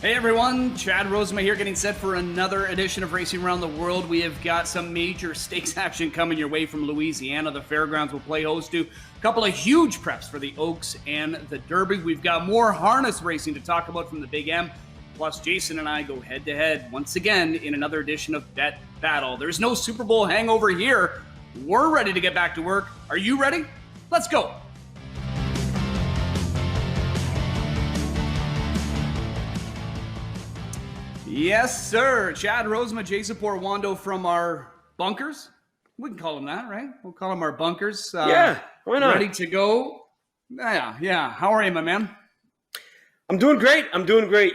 Hey everyone, Chad Rosema here, getting set for another edition of Racing Around the World. We have got some major stakes action coming your way from Louisiana. The fairgrounds will play host to a couple of huge preps for the Oaks and the Derby. We've got more harness racing to talk about from the Big M. Plus, Jason and I go head-to-head once again in another edition of Bet Battle. There's no Super Bowl hangover here. We're ready to get back to work. Are you ready? Let's go. Yes, sir. Chad Rosema, Jason Porwando from our bunkers. We can call them that, right? We'll call them our bunkers. Yeah, why not? Ready to go? Yeah. How are you, my man? I'm doing great.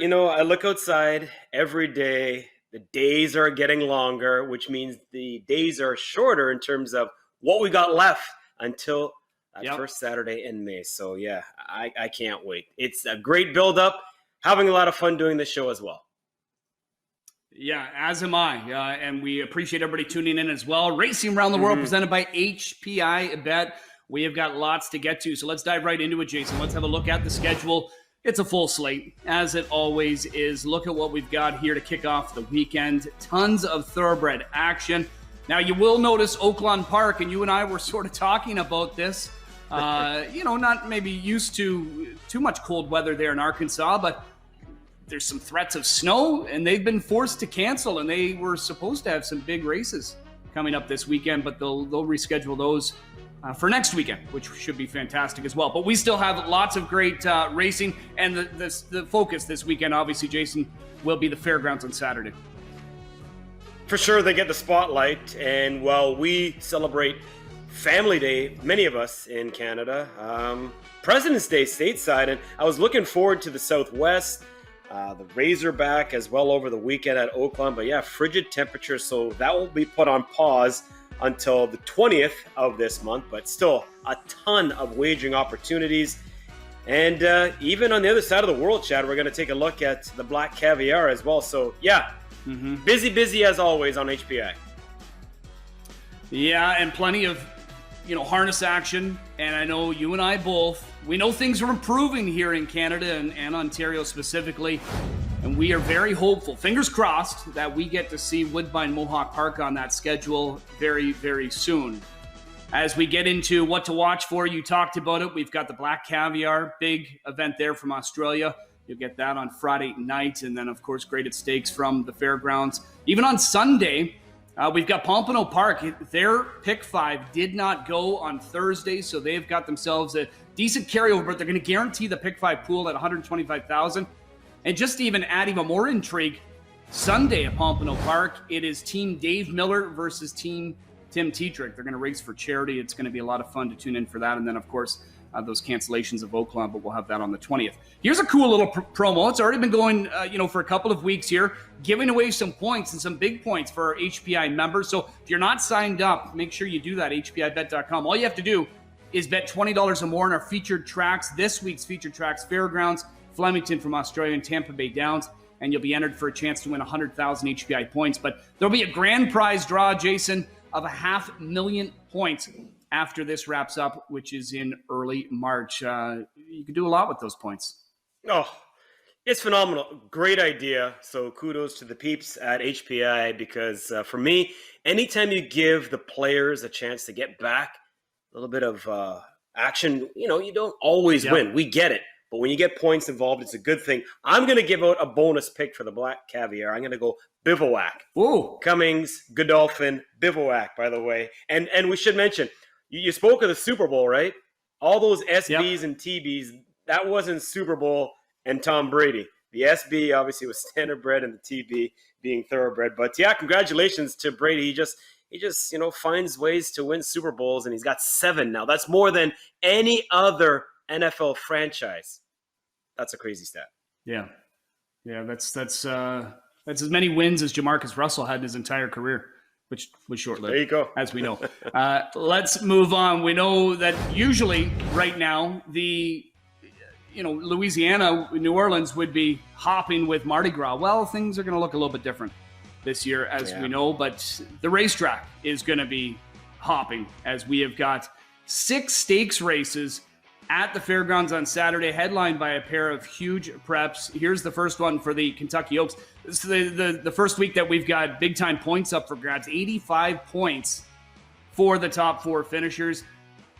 You know, I look outside every day. The days are getting longer, which means the days are shorter in terms of what we got left until that first Saturday in May. So, yeah, I can't wait. It's a great build-up. Having a lot of fun doing this show as well. Yeah, as am I, and we appreciate everybody tuning in as well. Racing Around the World presented by HPI Bet. We have got lots to get to, so let's dive right into it, Jason. Let's have a look at the schedule. It's a full slate, as it always is. Look at what we've got here to kick off the weekend. Tons of thoroughbred action. Now, you will notice Oakland Park, and you and I were sort of talking about this. Not maybe used to too much cold weather there in Arkansas, but there's some threats of snow, and they've been forced to cancel, and they were supposed to have some big races coming up this weekend, but they'll reschedule those for next weekend, which should be fantastic as well. But we still have lots of great racing, and the focus this weekend, obviously, Jason, will be the fairgrounds on Saturday. For sure, they get the spotlight, and while we celebrate Family Day, many of us in Canada, President's Day stateside, and I was looking forward to the Southwest, the Razorback as well over the weekend at Oakland. But yeah, frigid temperatures, so that will be put on pause until the 20th of this month. But still, a ton of wagering opportunities. And even on the other side of the world, Chad, we're going to take a look at the Black Caviar as well. So yeah, busy as always on HPI. Yeah, and plenty of harness action. And I know you and I both, we know things are improving here in Canada and Ontario specifically. And we are very hopeful, fingers crossed, that we get to see Woodbine Mohawk Park on that schedule very, very soon. As we get into what to watch for, you talked about it. We've got the Black Caviar, big event there from Australia. You'll get that on Friday night. And then, of course, graded stakes from the fairgrounds. Even on Sunday, we've got Pompano Park. Their pick 5 did not go on Thursday, so they've got themselves a decent carryover, but they're going to guarantee the pick 5 pool at $125,000. And just to even add even more intrigue, Sunday at Pompano Park, it is Team Dave Miller versus Team Tim Tetrick. They're going to race for charity. It's going to be a lot of fun to tune in for that. And then, of course, those cancellations of Oakland, but we'll have that on the 20th. Here's a cool little promo. It's already been going, for a couple of weeks here, giving away some points and some big points for our HPI members. So if you're not signed up, make sure you do that, hpibet.com. All you have to do is bet $20 or more on our featured tracks. This week's featured tracks, Fairgrounds, Flemington from Australia, and Tampa Bay Downs, and you'll be entered for a chance to win 100,000 HPI points. But there'll be a grand prize draw, Jason, of 500,000 points after this wraps up, which is in early March. You can do a lot with those points. Oh, it's phenomenal. Great idea. So kudos to the peeps at HPI because for me, anytime you give the players a chance to get back a little bit of action, you don't always win. We get it. But when you get points involved, it's a good thing. I'm going to give out a bonus pick for the Black Caviar. I'm going to go Bivouac. Ooh. Cummings, Godolphin, Bivouac, by the way. And we should mention, you spoke of the Super Bowl, right? All those SBs and TBs, that wasn't Super Bowl and Tom Brady. The SB obviously was standardbred and the TB being thoroughbred. But yeah, congratulations to Brady. He just finds ways to win Super Bowls, and he's got 7 now. That's more than any other NFL franchise. That's a crazy stat. Yeah, that's as many wins as Jamarcus Russell had in his entire career, which was short-lived. There you go. As we know. Let's move on. We know that usually right now Louisiana, New Orleans would be hopping with Mardi Gras. Well, things are going to look a little bit different this year, as we know, but the racetrack is going to be hopping as we have got 6 stakes races at the fairgrounds on Saturday, headlined by a pair of huge preps. Here's the first one for the Kentucky Oaks. This is the first week that we've got big-time points up for grabs. 85 points for the top 4 finishers.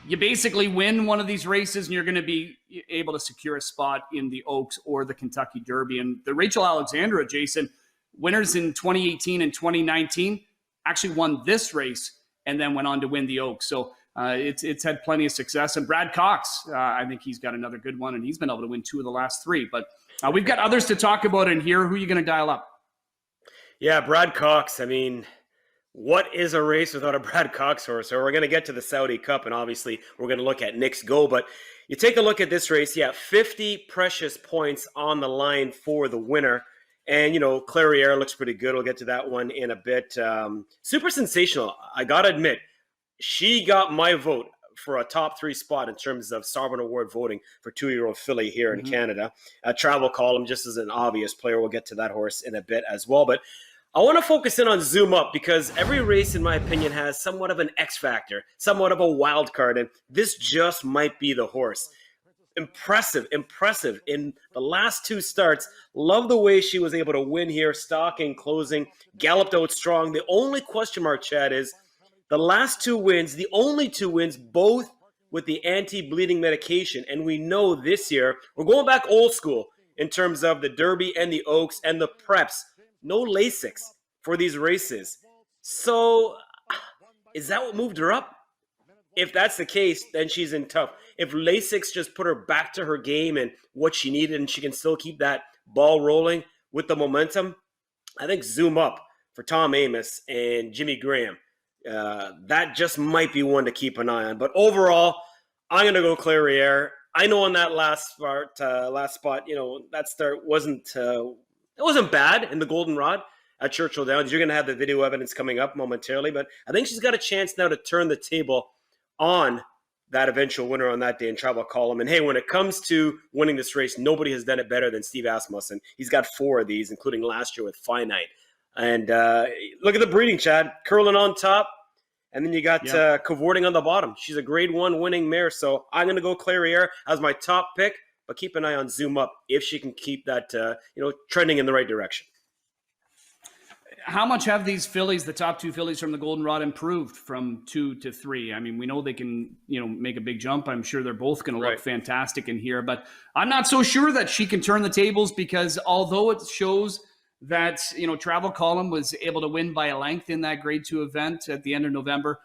You basically win one of these races, and you're going to be able to secure a spot in the Oaks or the Kentucky Derby. And the Rachel Alexandra, Jason, winners in 2018 and 2019, actually won this race and then went on to win the Oaks. So it's had plenty of success. And Brad Cox, I think he's got another good one, and he's been able to win 2 of the last 3. But we've got others to talk about in here. Who are you going to dial up? Yeah, Brad Cox. I mean, what is a race without a Brad Cox horse? So we're going to get to the Saudi Cup, and obviously we're going to look at Nick's Go. But you take a look at this race, 50 precious points on the line for the winner. And, CLAIRIERE looks pretty good. We'll get to that one in a bit. Super sensational. I got to admit, she got my vote for a top 3 spot in terms of Sovereign Award voting for 2-year-old filly here in Canada. Travel Column just as an obvious player. We'll get to that horse in a bit as well. But I want to focus in on Zoom Up because every race, in my opinion, has somewhat of an X factor, somewhat of a wild card, and this just might be the horse. Impressive in the last 2 starts. Love the way she was able to win here, stalking, closing, galloped out strong. The only question mark, Chad, is the last 2 wins, the only 2 wins, both with the anti-bleeding medication. And we know this year, we're going back old school in terms of the Derby and the Oaks and the preps. No Lasix for these races. So is that what moved her up? If that's the case, then she's in tough. If Lasix just put her back to her game and what she needed, and she can still keep that ball rolling with the momentum, I think Zoom Up for Tom Amos and Jimmy Graham, that just might be one to keep an eye on. But overall, I'm going to go CLAIRIERE. I know on that last spot, that start wasn't bad in the Goldenrod at Churchill Downs. You're going to have the video evidence coming up momentarily, but I think she's got a chance now to turn the table on that eventual winner on that day in Travel Column. And hey, when it comes to winning this race, nobody has done it better than Steve Asmussen. He's got 4 of these, including last year with Finite. And look at the breeding, Chad. Curling on top, and then you got cavorting on the bottom. She's a grade 1 winning mare, so I'm going to go CLAIRIERE as my top pick. But keep an eye on Zoom Up if she can keep that, trending in the right direction. How much have these fillies, the top 2 fillies from the Goldenrod, improved from 2 to 3? I mean, we know they can, make a big jump. I'm sure they're both going to look fantastic in here. But I'm not so sure that she can turn the tables because although it shows that, Travel Column was able to win by a length in that grade 2 event at the end of November,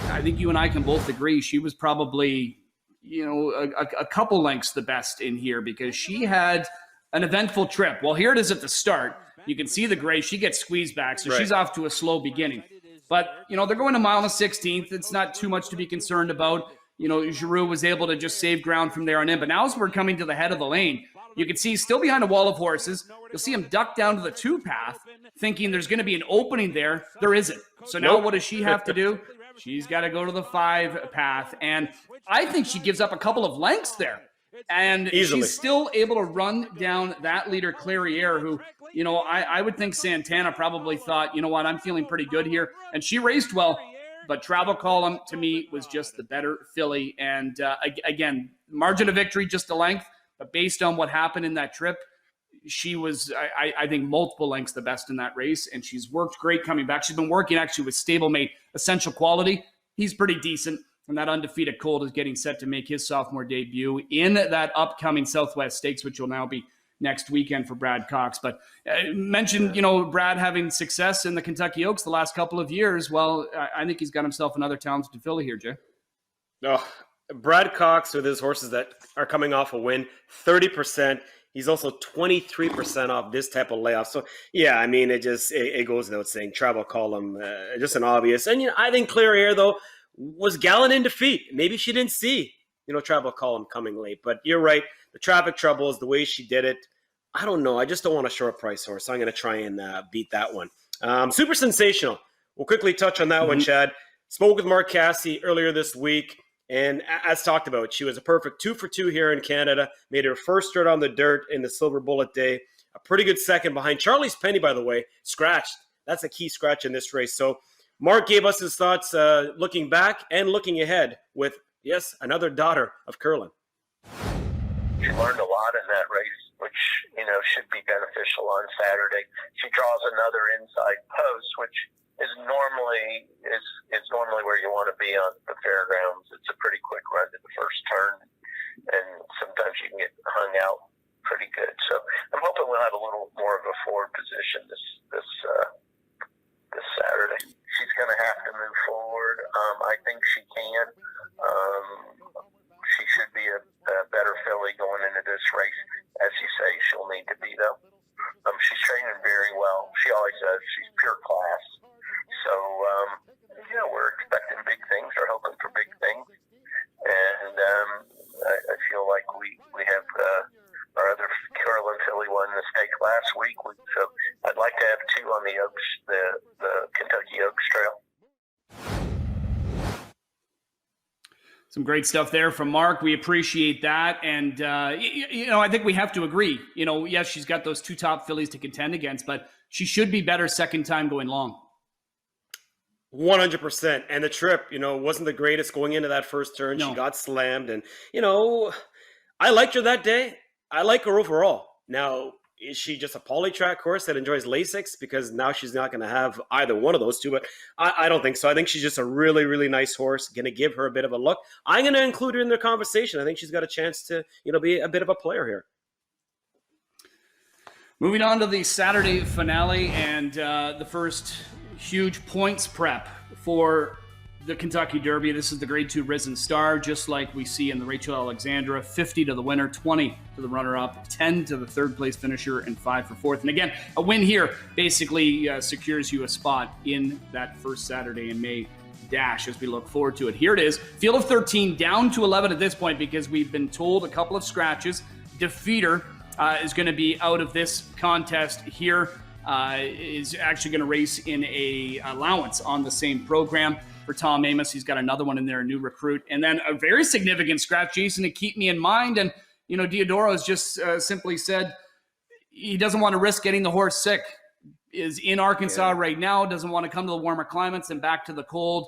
I think you and I can both agree she was probably a couple lengths the best in here because she had an eventful trip. Well, here it is at the start. You can see the gray. She gets squeezed back, so she's off to a slow beginning. But, they're going a mile and a 16th. It's not too much to be concerned about. Giroux was able to just save ground from there on in. But now as we're coming to the head of the lane, you can see still behind a wall of horses. You'll see him duck down to the 2 path, thinking there's going to be an opening there. There isn't. So now what does she have to do? She's got to go to the 5 path. And I think she gives up a couple of lengths there. And easily. She's still able to run down that leader, CLAIRIERE, who, I would think Santana probably thought, I'm feeling pretty good here. And she raced well, but Travel Column, to me, was just the better filly. And, again, margin of victory, just a length. But based on what happened in that trip, she was, I think, multiple lengths the best in that race. And she's worked great coming back. She's been working, actually, with stablemate Essential Quality. He's pretty decent. And that undefeated colt is getting set to make his sophomore debut in that upcoming Southwest Stakes, which will now be next weekend for Brad Cox. But mentioned, Brad having success in the Kentucky Oaks the last couple of years. Well, I think he's got himself another talented filly here, Jay. Oh, Brad Cox with his horses that are coming off a win, 30%. He's also 23% off this type of layoff. So, yeah, I mean, it goes without saying. Travel Column, just an obvious. And, I think CLAIRIERE, though, was gallant in defeat. Maybe she didn't see, Travel Column coming late. But you're right. The traffic troubles, the way she did it, I don't know. I just don't want a short price horse. So I'm going to try and beat that one. Super sensational. We'll quickly touch on that one, Chad. Spoke with Mark Cassidy earlier this week. And as talked about, she was a perfect 2 for 2 here in Canada. Made her first start on the dirt in the Silver Bullet Day. A pretty good second behind Charlie's Penny, by the way. Scratched. That's a key scratch in this race. So Mark gave us his thoughts looking back and looking ahead with Yes, another daughter of Curlin. She learned a lot in that race, which, should be beneficial on Saturday. She draws another inside post, which is normally where you want to be on the fairgrounds. It's a pretty quick run to the first turn, and sometimes you can get hung out pretty good. So I'm hoping we'll have a little more of a forward position this Saturday. She's going to have to move forward. I think she can. She should be a better filly going into this race. As you say, she'll need to be, though. She's training very well. She always does. She's pure class. So, we're expecting big things. We're hoping for big things. And I feel like we have our other Carolyn filly won the stake last week. So I'd like to have two on the Oaks, the Kentucky Oaks Trail. Some great stuff there from Mark. We appreciate that. And, I think we have to agree. Yes, she's got those two top fillies to contend against, but she should be better second time going long. 100%. And the trip, wasn't the greatest going into that first turn. No. She got slammed. And, I liked her that day. I like her overall. Now, is she just a poly-track horse that enjoys Lasix? Because now she's not going to have either one of those two. But I don't think so. I think she's just a really, really nice horse. Going to give her a bit of a look. I'm going to include her in the conversation. I think she's got a chance to, be a bit of a player here. Moving on to the Saturday finale and the first huge points prep for the Kentucky Derby. This is the Grade 2 Risen Star, just like we see in the Rachel Alexandra. 50 to the winner, 20 to the runner-up, 10 to the third-place finisher, and 5 for fourth. And again, a win here basically secures you a spot in that first Saturday in May dash as we look forward to it. Here it is. Field of 13 down to 11 at this point because we've been told a couple of scratches. Defeater is going to be out of this contest here. Is actually going to race in a allowance on the same program for Tom Amos. He's got another one in there, a new recruit. And then a very significant scratch, Jason, to keep me in mind. And, Diodoro has just simply said he doesn't want to risk getting the horse sick. Is in Arkansas right now, doesn't want to come to the warmer climates and back to the cold.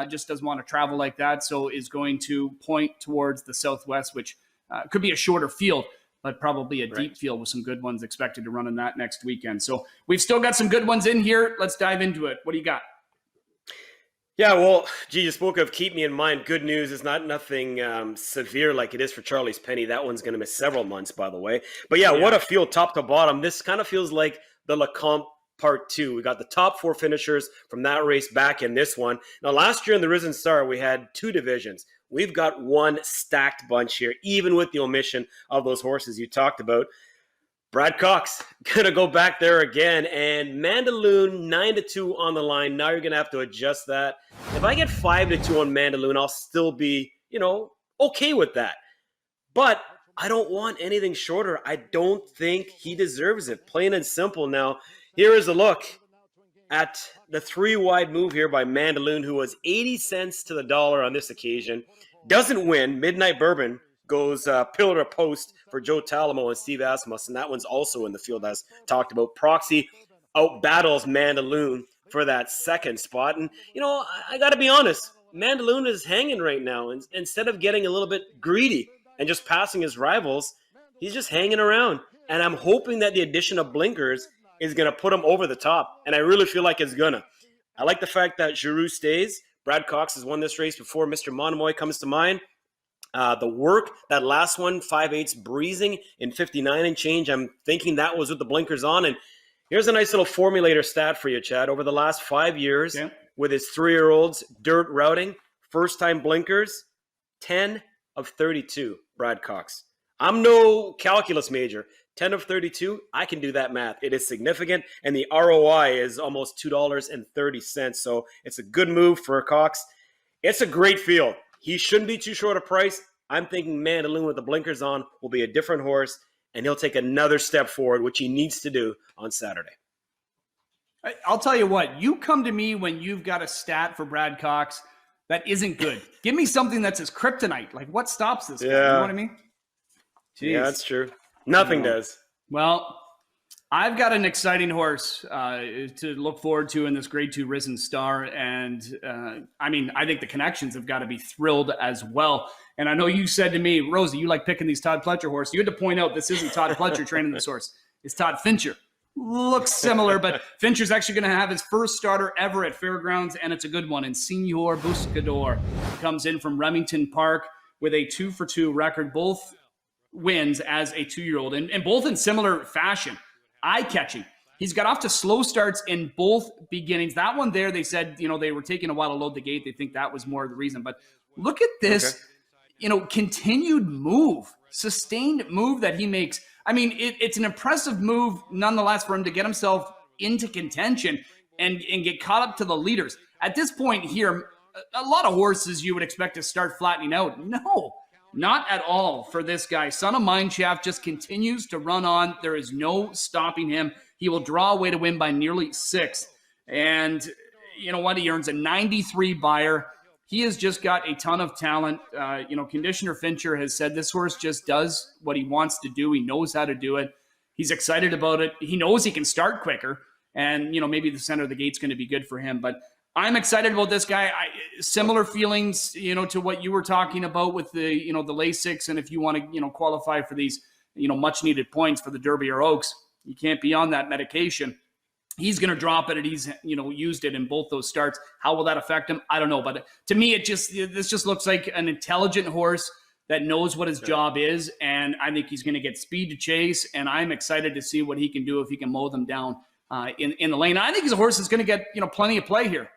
Just doesn't want to travel like that. So is going to point towards the Southwest, which could be a shorter field, but probably a deep field with some good ones expected to run in that next weekend. So we've still got some good ones in here. Let's dive into it. What do you got? Yeah, well, you spoke of keep me in mind. Good news is nothing severe like it is for Charlie's Penny. That one's going to miss several months, by the way. But yeah, what a field top to bottom. This kind of feels like the Lecomte Part 2. We got the top 4 finishers from that race back in this one. Now, last year in the Risen Star, we had 2 divisions. We've got one stacked bunch here, even with the omission of those horses you talked about. Brad Cox going to go back there again, and Mandaloun 9-2 on the line. Now you're going to have to adjust that. If I get 5-2 on Mandaloun, I'll still be, okay with that. But I don't want anything shorter. I don't think he deserves it, plain and simple. Now, here is a look at the 3-wide move here by Mandaloun, who was 80 cents to the dollar on this occasion. Doesn't win. Midnight Bourbon goes pillar to post for Joe Talamo and Steve Asmus, and that one's also in the field as talked about. Proxy out-battles Mandaloun for that second spot. And, I got to be honest, Mandaloun is hanging right now. And instead of getting a little bit greedy and just passing his rivals, he's just hanging around. And I'm hoping that the addition of blinkers is going to put him over the top. And I really feel like it's going to. I like the fact that Giroux stays. Brad Cox has won this race before. Mr. Monomoy comes to mind. The work, that last one, 5/8 breezing in 59 and change. I'm thinking that was with the blinkers on. And here's a nice little formulator stat for you, Chad. Over the last 5 years, with his 3-year-olds, dirt routing, first-time blinkers, 10 of 32, Brad Cox. I'm no calculus major. 10 of 32, I can do that math. It is significant, and the ROI is almost $2.30. So it's a good move for Cox. It's a great field. He shouldn't be too short a price. I'm thinking Mandaloun with the blinkers on will be a different horse, and he'll take another step forward, which he needs to do on Saturday. I'll tell you what, you come to me when you've got a stat for Brad Cox that isn't good. Give me something that's his kryptonite. Like, what stops this guy? You know what I mean? Jeez. Yeah, that's true. Nothing does. Well, I've got an exciting horse to look forward to in this Grade 2 Risen Star. And I think the connections have got to be thrilled as well. And I know you said to me, Rosie, you like picking these Todd Pletcher horses. You had to point out this isn't Todd Pletcher training this horse. It's Todd Fincher. Looks similar, but Fincher's actually going to have his first starter ever at Fairgrounds, and it's a good one. And Senor BUSCADOR comes in from Remington Park with a 2-for-2 record, both wins as a 2-year-old, and both in similar fashion. Eye-catching. He's got off to slow starts in both beginnings. That one there, they said, they were taking a while to load the gate. They think that was more of the reason. But look at this, continued move, sustained move that he makes. I mean, it's an impressive move nonetheless for him to get himself into contention and get caught up to the leaders. At this point here, a lot of horses you would expect to start flattening out. No, not at all for this guy. Son of Mineshaft just continues to run on. There is no stopping him. He will draw away to win by nearly 6. And you know what? He earns a 93 buyer. He has just got a ton of talent. Conditioner Fincher has said this horse just does what he wants to do. He knows how to do it. He's excited about it. He knows he can start quicker. And, maybe the center of the gate's going to be good for him. But I'm excited about this guy. Similar feelings, to what you were talking about with the, the Lasix. And if you want to, qualify for these, much needed points for the Derby or Oaks, you can't be on that medication. He's going to drop it, and he's used it in both those starts. How will that affect him? I don't know. But to me, this just looks like an intelligent horse that knows what his job is, and I think he's going to get speed to chase, and I'm excited to see what he can do if he can mow them down in the lane. I think he's a horse that's going to get plenty of play here.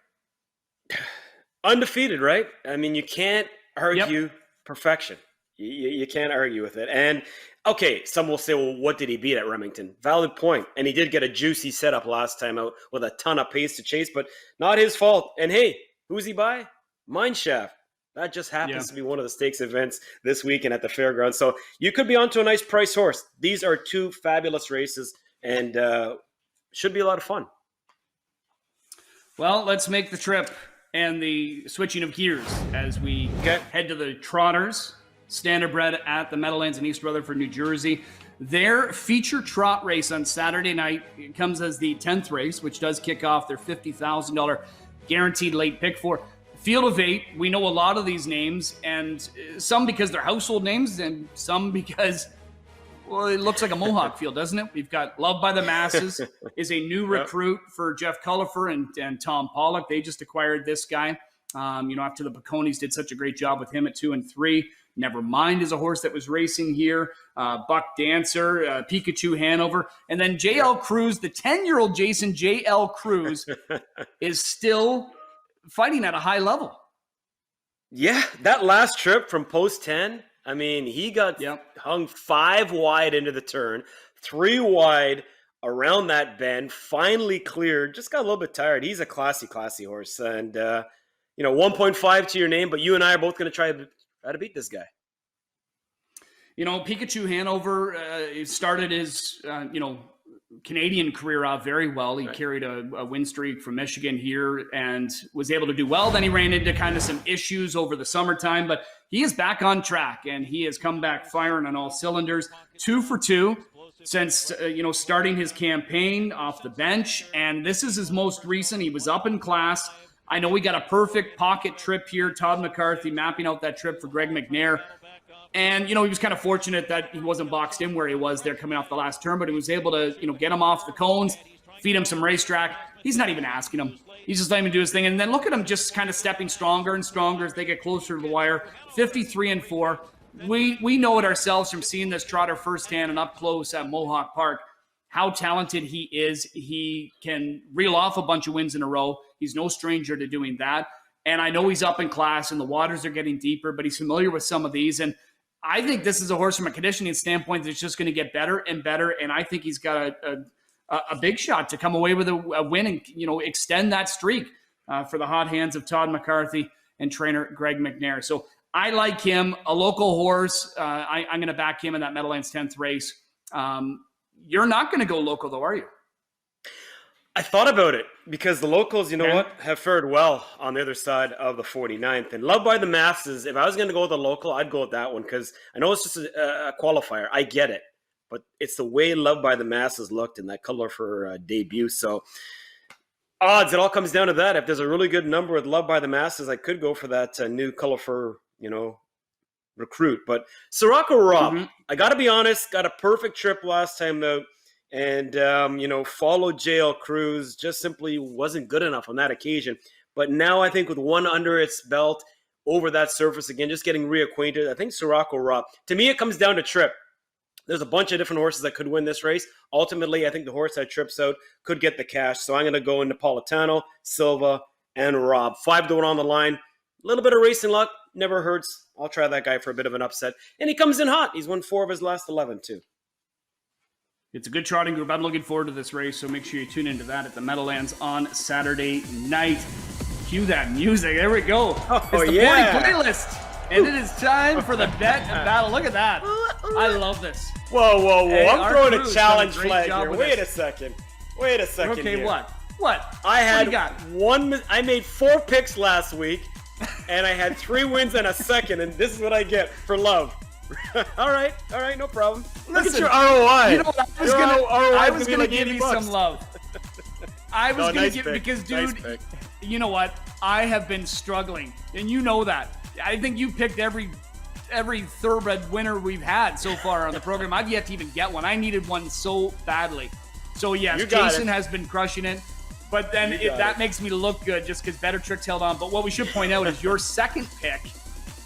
Undefeated, right? I mean, you can't argue perfection. You can't argue with it. And okay, some will say, well, what did he beat at Remington? Valid point. And he did get a juicy setup last time out with a ton of pace to chase, but not his fault. And hey, who's he by? Mineshaft. That just happens to be one of the stakes events this weekend at the Fairgrounds. So you could be onto a nice price horse. These are 2 fabulous races, and should be a lot of fun. Well, let's make the trip and the switching of gears as we head to the Trotters. Standardbred at the Meadowlands in East Rutherford, New Jersey. Their feature trot race on Saturday night comes as the 10th race, which does kick off their $50,000 guaranteed late pick for Field of 8. We know a lot of these names, and some because they're household names, and some because, well, it looks like a Mohawk field, doesn't it? We've got Love by the Masses is a new recruit for Jeff Cullifer and Tom Pollock. They just acquired this guy. After the Piconis did such a great job with him at 2 and 3. Never Mind is a horse that was racing here. Buck Dancer, Pikachu Hanover. And then JL Cruz, the 10-year-old Jason JL Cruz, is still fighting at a high level. Yeah, that last trip from post 10, I mean, he got hung 5 wide into the turn, 3 wide around that bend, finally cleared, just got a little bit tired. He's a classy horse. And, 1.5 to your name, but you and I are both going to try to beat this guy. Pikachu Hanover started his, Canadian career out very well. He carried a win streak from Michigan here and was able to do well. Then he ran into kind of some issues over the summertime, but he is back on track, and he has come back firing on all cylinders. 2 for 2 since, starting his campaign off the bench, and this is his most recent. He was up in class. I know we got a perfect pocket trip here. Todd McCarthy mapping out that trip for Greg McNair. And, he was kind of fortunate that he wasn't boxed in where he was there coming off the last turn, but he was able to, get him off the cones, feed him some racetrack. He's not even asking him. He's just letting him do his thing. And then look at him just kind of stepping stronger and stronger as they get closer to the wire. 53 and 4. We know it ourselves from seeing this trotter firsthand and up close at Mohawk Park, how talented he is. He can reel off a bunch of wins in a row. He's no stranger to doing that. And I know he's up in class and the waters are getting deeper, but he's familiar with some of these. And I think this is a horse from a conditioning standpoint that's just going to get better and better. And I think he's got a big shot to come away with a win and, extend that streak for the hot hands of Todd McCarthy and trainer Greg McNair. So I like him, a local horse. I'm going to back him in that Meadowlands 10th race. You're not going to go local though, are you? I thought about it because the locals, have fared well on the other side of the 49th. And Love by the Masses, if I was going to go with the local, I'd go with that one because I know it's just a qualifier. I get it. but it's the way Loved by the Masses looked in that color for debut. So odds, it all comes down to that. If there's a really good number with Loved by the Masses, I could go for that new color for, recruit. But SCIROCCO Rob, I got to be honest, got a perfect trip last time out. And, followed JL Cruz, just simply wasn't good enough on that occasion. But now I think with one under its belt over that surface again, just getting reacquainted, I think SCIROCCO Rob. To me, it comes down to trip. There's a bunch of different horses that could win this race. Ultimately, I think the horse that trips out could get the cash. So I'm going to go into Napolitano, Silva, and Rob. 5-1 on the line. A little bit of racing luck. Never hurts. I'll try that guy for a bit of an upset. And he comes in hot. He's won 4 of his last 11, too. It's a good trotting group. I'm looking forward to this race, so make sure you tune into that at the Meadowlands on Saturday night. Cue that music. There we go. Oh, it's the yeah. morning playlist. And it is time for the bet and battle. Look at that. I love this. Whoa. Hey, I'm throwing a crew's challenge done a great flag job here. with Wait this. a second. Okay, here. What? I had what do you got? I made 4 picks last week, and I had 3 wins and a second, and this is what I get for love. All right, no problem. Look at your ROI. You know what? I was going to give you some love. I was going to give because, dude, nice you know what? I have been struggling, and you know that. I think you picked every thoroughbred winner we've had so far on the program. I've yet to even get one. I needed one so badly. So, yes, Jason has been crushing it. But then that makes me look good just because Better Tricks held on. But what we should point out is your second pick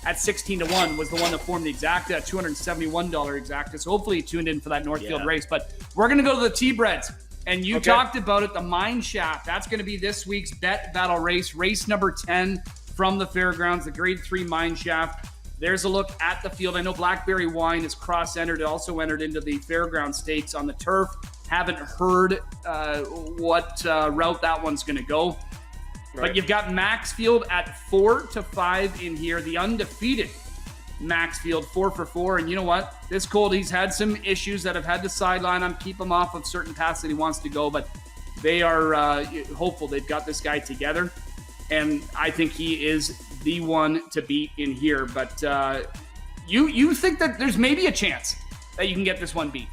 at 16-1 was the one that formed the exacta, $271 exacta. So hopefully you tuned in for that Northfield race. But we're going to go to the T-Breds. And you talked about it, the Mine Shaft. That's going to be this week's bet battle race number 10 from the fairgrounds, the Grade 3 Mine Shaft. There's a look at the field. I know Blackberry Wine is cross-entered. It also entered into the fairground stakes on the turf. Haven't heard what route that one's going to go. Right. But you've got Maxfield at 4-5 in here. The undefeated Maxfield, 4 for 4. And you know what? This colt, he's had some issues that have had to sideline him, keep him off of certain paths that he wants to go. But they are hopeful they've got this guy together. And I think he is the one to beat in here. But you think that there's maybe a chance that you can get this one beat?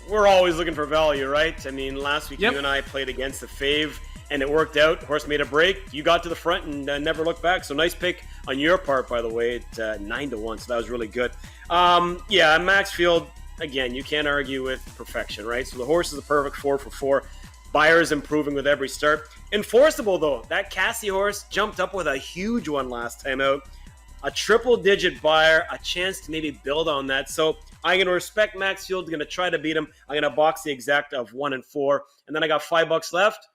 We're always looking for value, right? I mean, last week you and I played against the fave, and it worked out. Horse made a break. You got to the front and never looked back. So nice pick on your part, by the way, at 9-1. So that was really good. Maxfield, again, you can't argue with perfection, right? So the horse is a perfect 4 for 4. Buyer's improving with every start. Enforceable, though. That Cassie horse jumped up with a huge one last time out. A triple-digit buyer, a chance to maybe build on that. So I'm going to respect Maxfield. I'm going to try to beat him. I'm going to box the exact of 1 and 4. And then I got $5 left.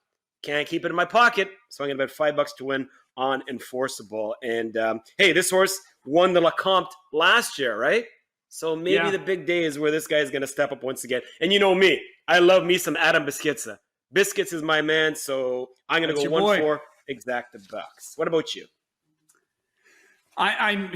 Can't keep it in my pocket. So I'm going to bet $5 to win on Enforceable. And, hey, this horse won the LeCompte last year, right? So maybe the big day is where this guy is going to step up once again. And you know me. I love me some Adam Biscuitza. Biscuits is my man, so I'm going to go 1-4 exacta bucks. What about you? I'm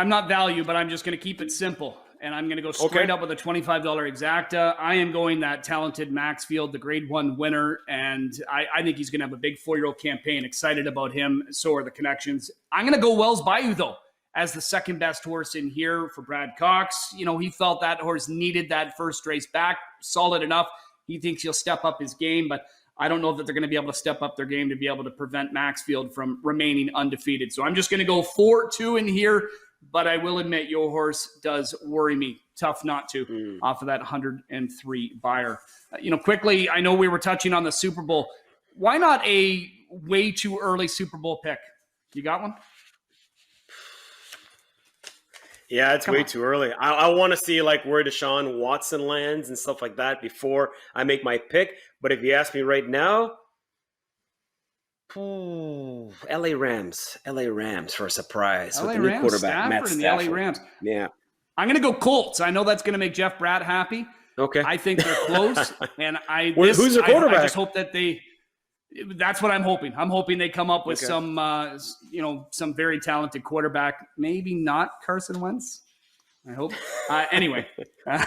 not value, but I'm just going to keep it simple. And I'm going to go straight up with a $25 exacta. I am going that talented Maxfield, the Grade 1 winner. And I think he's going to have a big 4-year-old campaign. Excited about him. So are the connections. I'm going to go Wells Bayou, though, as the second best horse in here for Brad Cox. You know, he felt that horse needed that first race back. Solid enough. He thinks he'll step up his game, but I don't know that they're going to be able to step up their game to be able to prevent Maxfield from remaining undefeated. So I'm just going to go 4-2 in here, but I will admit your horse does worry me. Tough not to off of that 103 buyer. Quickly, I know we were touching on the Super Bowl. Why not a way too early Super Bowl pick? You got one? Yeah, it's way too early. I want to see where Deshaun Watson lands and stuff like that before I make my pick. But if you ask me right now, LA Rams for a surprise with the new quarterback, Matt Stafford. And the LA Rams. Yeah. I'm going to go Colts. I know that's going to make Jeff Bratt happy. Okay. I think they're close. And who's their quarterback? I just hope that that's what I'm hoping. I'm hoping they come up with some very talented quarterback. Maybe not Carson Wentz. I hope. Anyway.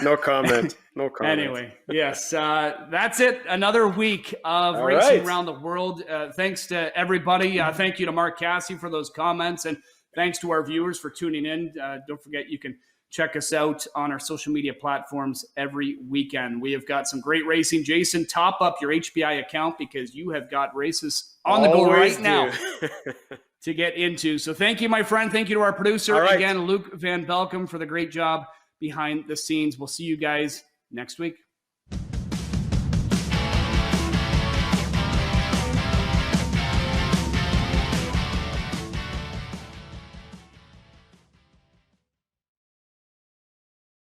No comment. Anyway, yes. That's it. Another week of racing around the world. Thanks to everybody. Thank you to Mark Cassie for those comments. And thanks to our viewers for tuning in. Don't forget you can check us out on our social media platforms every weekend. We have got some great racing. Jason, top up your HBI account because you have got races on the go right now to get into. So thank you, my friend. Thank you to our producer, again, Luke Van Belkom, for the great job behind the scenes. We'll see you guys next week.